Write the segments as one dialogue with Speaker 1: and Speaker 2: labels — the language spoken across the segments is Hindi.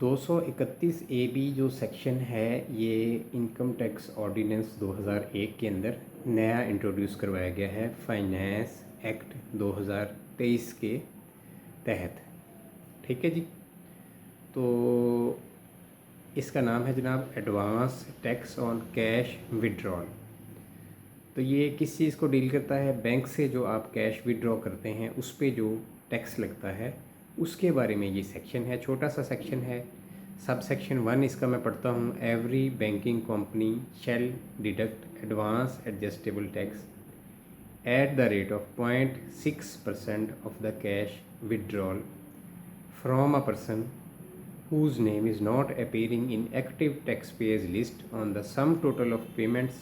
Speaker 1: 231 ए बी जो सेक्शन है ये इनकम टैक्स ऑर्डिनेंस 2001 के अंदर नया इंट्रोड्यूस करवाया गया है फाइनेंस एक्ट 2023 के तहत। ठीक है जी। तो इसका नाम है जनाब advance tax on cash withdrawal. तो ये किस चीज़ को डील करता है? बैंक से जो आप कैश विड्रॉ करते हैं उस पे जो टैक्स लगता है उसके बारे में ये सेक्शन है। छोटा सा सेक्शन है। सब सेक्शन 1 इसका मैं पढ़ता हूँ। Every banking company shall deduct advance adjustable tax at the rate of 0.6% of the cash withdrawal from a person whose name is not appearing in active taxpayers list on the sum total of payments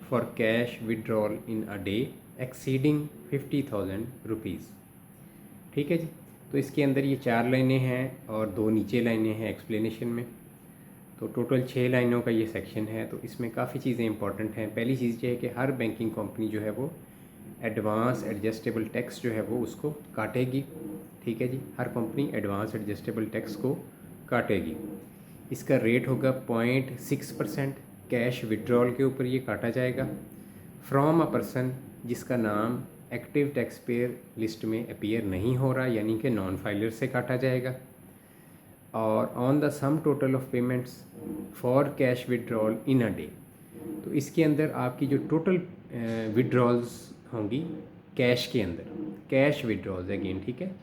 Speaker 1: for cash withdrawal in a day exceeding 50,000 rupees. ठीक है जी। तो इसके अंदर ये 4 लाइनें हैं और 2 नीचे लाइनें हैं एक्सप्लेनेशन में। तो टोटल 6 लाइनों का ये सेक्शन है। तो इसमें काफ़ी चीज़ें इंपॉर्टेंट हैं। पहली चीज़ ये है कि हर बैंकिंग कंपनी जो है वो एडवांस एडजस्टेबल टैक्स जो है वो उसको काटेगी। ठीक है जी। हर कंपनी एडवांस एडजस्टेबल टैक्स को काटेगी। इसका रेट होगा 0.6%। कैश विड्रॉल के ऊपर ये काटा जाएगा। फ्रॉम अ पर्सन जिसका नाम एक्टिव टैक्स पेयर लिस्ट में अपीयर नहीं हो रहा, यानी कि नॉन फाइलर से काटा जाएगा। और on the sum total of payments for cash withdrawal in a day. तो इसके अंदर आपकी जो टोटल विड्रॉल्स होंगी कैश के अंदर, कैश विड्रॉल्स अगेन, ठीक है,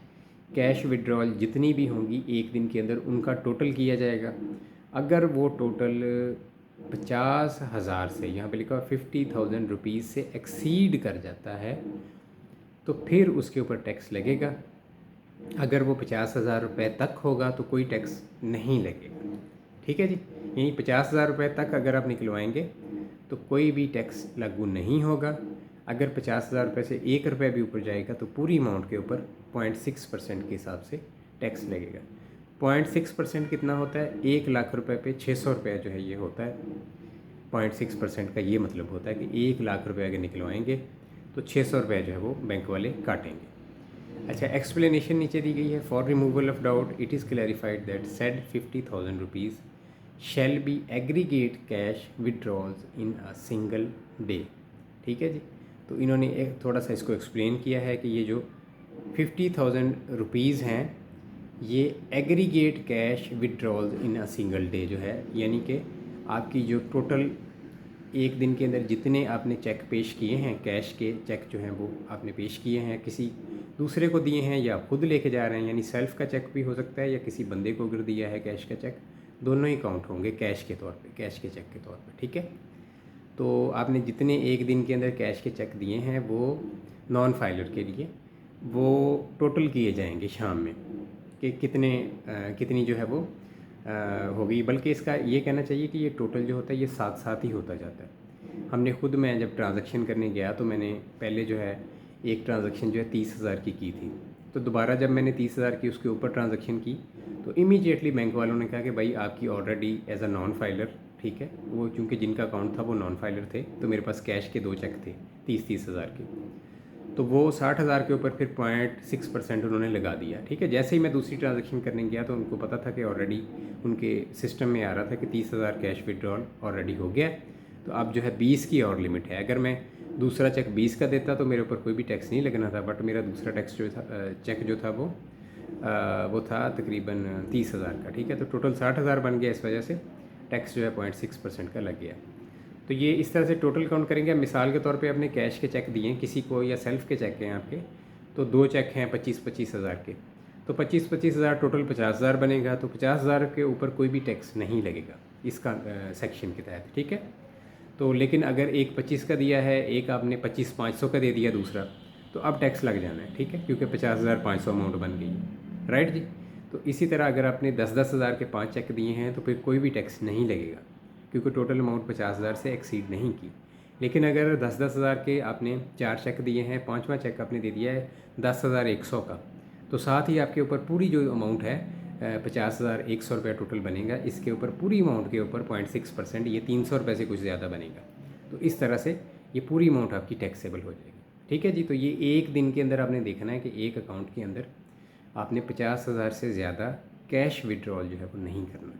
Speaker 1: कैश विड्रॉल जितनी भी होंगी एक दिन के अंदर उनका टोटल किया जाएगा। अगर वो टोटल 50,000 से, यहाँ पे लिखा 50,000 रुपीज़ से एक्सीड कर जाता है तो फिर उसके ऊपर टैक्स लगेगा। अगर वो 50,000 रुपये तक होगा तो कोई टैक्स नहीं लगेगा। ठीक है जी। यानी 50,000 रुपये तक अगर आप निकलवाएंगे तो कोई भी टैक्स लागू नहीं होगा। अगर 50,000 रुपये से 1 रुपये भी ऊपर जाएगा तो पूरी अमाउंट के ऊपर 0.6% के हिसाब से टैक्स लगेगा। 0.6% कितना होता है? 1,00,000 रुपये पे 600 रुपये जो है ये होता है। 0.6% का ये मतलब होता है कि 1,00,000 रुपये अगर निकलवाएंगे तो 600 रुपये जो है वो बैंक वाले काटेंगे। अच्छा, एक्सप्लेनेशन नीचे दी गई है। For removal of doubt it is clarified that said 50,000 rupees shall be aggregate cash withdrawals in a single day. ठीक है जी। तो इन्होंने एक थोड़ा सा इसको एक्सप्लेन किया है कि ये जो 50,000 रुपीज़ हैं ये aggregate cash withdrawals in a single day जो है, यानी कि आपकी जो टोटल एक दिन के अंदर जितने आपने चेक पेश किए हैं, कैश के चेक जो हैं वो आपने पेश किए हैं, किसी दूसरे को दिए हैं या खुद लेके जा रहे हैं, यानी सेल्फ का चेक भी हो सकता है या किसी बंदे को अगर दिया है कैश का चेक, दोनों ही काउंट होंगे कैश के तौर पे, कैश के चेक के तौर पे। ठीक है। तो आपने जितने एक दिन के अंदर कैश के चेक दिए हैं वो नॉन फाइलर के लिए वो टोटल किए जाएंगे शाम में कि कितनी जो है वो होगी। बल्कि इसका ये कहना चाहिए कि ये टोटल जो होता है ये साथ साथ ही होता जाता है। हमने खुद, मैं जब ट्रांजैक्शन करने गया तो मैंने पहले जो है एक ट्रांजैक्शन जो है 30,000 की थी। तो दोबारा जब मैंने 30,000 की उसके ऊपर ट्रांजैक्शन की तो इमीडिएटली बैंक वालों ने कहा कि भाई आपकी already as a non filer, ठीक है, वो चूँकि जिनका अकाउंट था वो नॉन फाइलर थे तो मेरे पास कैश के 2 चेक थे 30,000 के, तो वो 60,000 के ऊपर फिर 0.6% उन्होंने लगा दिया। ठीक है। जैसे ही मैं दूसरी ट्रांजैक्शन करने गया तो उनको पता था कि ऑलरेडी उनके सिस्टम में आ रहा था कि 30,000 कैश विड्रॉल ऑलरेडी हो गया। तो अब जो है 20 की और लिमिट है। अगर मैं दूसरा चेक 20 का देता तो मेरे ऊपर कोई भी टैक्स नहीं लगना था, बट मेरा दूसरा टैक्स जो था चेक जो था वो था तकरीबन 30,000 का। ठीक है। तो टोटल 60,000 बन गया। इस वजह से टैक्स जो है 0.6% का लग गया। तो ये इस तरह से टोटल काउंट करेंगे। मिसाल के तौर पे आपने कैश के चेक दिए हैं किसी को या सेल्फ के चेक हैं आपके, तो 2 चेक हैं 25-25 हज़ार के, तो 25-25 हज़ार टोटल 50,000 बनेगा। तो 50,000 के ऊपर कोई भी टैक्स नहीं लगेगा इसका सेक्शन के तहत। ठीक है। तो लेकिन अगर एक 25 का दिया है, एक आपने 25,500 का दे दिया दूसरा, तो अब टैक्स लग जाना है। ठीक है। क्योंकि 50,500 अमाउंट बन गई है, राइट जी। तो इसी तरह अगर आपने 10-10 हज़ार के 5 चेक दिए हैं तो फिर कोई भी टैक्स नहीं लगेगा क्योंकि टोटल अमाउंट 50,000 से एक्सीड नहीं की। लेकिन अगर 10-10 हज़ार के आपने 4 चेक दिए हैं, 5वां चेक आपने दे दिया है 10,100 का, तो साथ ही आपके ऊपर पूरी जो अमाउंट है 50,100 रुपये टोटल बनेगा। इसके ऊपर पूरी अमाउंट के ऊपर 0.6%, ये 300 रुपये से कुछ ज़्यादा बनेगा। तो इस तरह से ये पूरी अमाउंट आपकी टैक्सेबल हो जाएगी। ठीक है जी। तो ये एक दिन के अंदर आपने देखना है कि एक अकाउंट के अंदर आपने 50,000 से ज़्यादा कैश विड्रॉल जो है वो नहीं करना,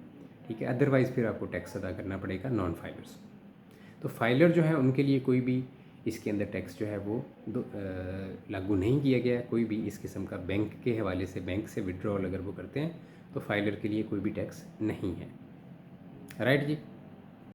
Speaker 1: ठीक है। अदरवाइज़ फिर आपको टैक्स अदा करना पड़ेगा नॉन फाइलर्स। तो फाइलर जो है उनके लिए कोई भी इसके अंदर टैक्स जो है वो लागू नहीं किया गया। कोई भी इस किस्म का बैंक के हवाले से, बैंक से विड्रॉल अगर वो करते हैं तो फाइलर के लिए कोई भी टैक्स नहीं है। राइट जी।